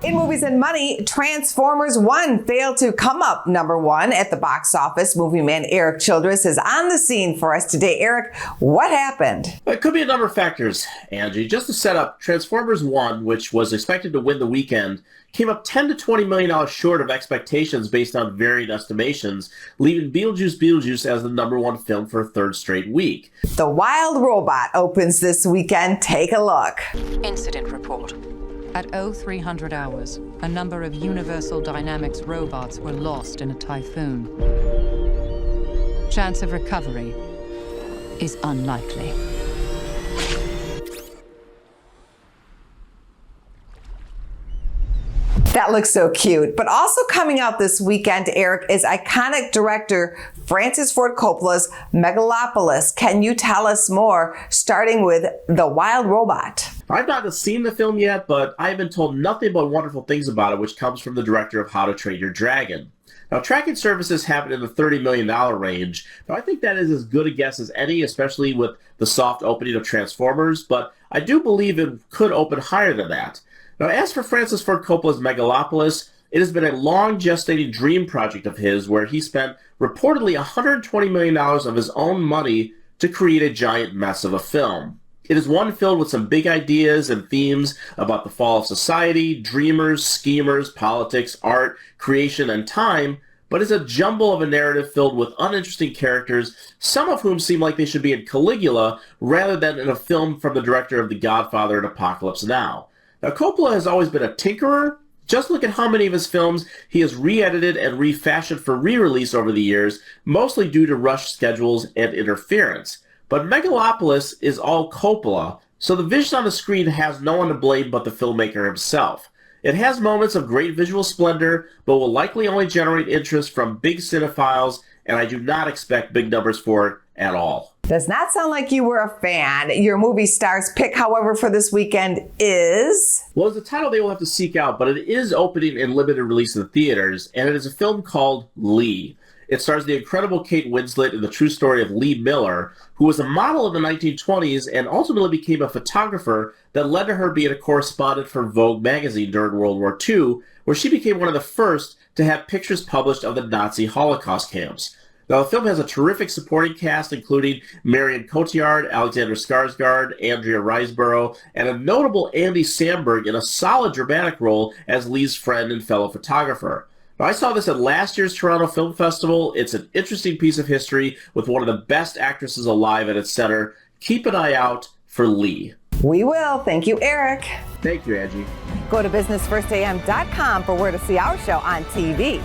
In movies and money, Transformers 1 failed to come up #1 at the box office. Movie man Erik Childress is on the scene for us today. Erik, what happened? It could be a number of factors, Angie. Just to set up, Transformers 1, which was expected to win the weekend, came up $10 to $20 million short of expectations based on varying estimations, leaving Beetlejuice as the #1 film for a third straight week. The Wild Robot opens this weekend. Take a look. Incident report. At 0300 hours, a number of Universal Dynamics robots were lost in a typhoon. Chance of recovery is unlikely. That looks so cute. But also coming out this weekend, Erik, is iconic director Francis Ford Coppola's Megalopolis. Can you tell us more, starting with The Wild Robot? I've not seen the film yet, but I've been told nothing but wonderful things about it, which comes from the director of How to Train Your Dragon. Now, tracking services have it in the $30 million range. Now, I think that is as good a guess as any, especially with the soft opening of Transformers, but I do believe it could open higher than that. Now, as for Francis Ford Coppola's Megalopolis, it has been a long gestating dream project of his where he spent reportedly $120 million of his own money to create a giant mess of a film. It is one filled with some big ideas and themes about the fall of society, dreamers, schemers, politics, art, creation, and time, but is a jumble of a narrative filled with uninteresting characters, some of whom seem like they should be in Caligula rather than in a film from the director of The Godfather and Apocalypse Now. Now, Coppola has always been a tinkerer. Just look at how many of his films he has re-edited and refashioned for re-release over the years, mostly due to rush schedules and interference. But Megalopolis is all Coppola, so the vision on the screen has no one to blame but the filmmaker himself. It has moments of great visual splendor, but will likely only generate interest from big cinephiles, and I do not expect big numbers for it at all. Does not sound like you were a fan. Your movie star's pick, however, for this weekend is... Well, it's a title they will have to seek out, but it is opening in limited release in the theaters, and it is a film called Lee. It stars the incredible Kate Winslet in the true story of Lee Miller, who was a model in the 1920s and ultimately became a photographer that led to her being a correspondent for Vogue magazine during World War II, where she became one of the first to have pictures published of the Nazi Holocaust camps. Now, the film has a terrific supporting cast, including Marion Cotillard, Alexander Skarsgård, Andrea Riseborough, and a notable Andy Samberg in a solid dramatic role as Lee's friend and fellow photographer. Now, I saw this at last year's Toronto Film Festival. It's an interesting piece of history with one of the best actresses alive at its center. Keep an eye out for Lee. We will. Thank you, Erik. Thank you, Angie. Go to businessfirstam.com for where to see our show on TV.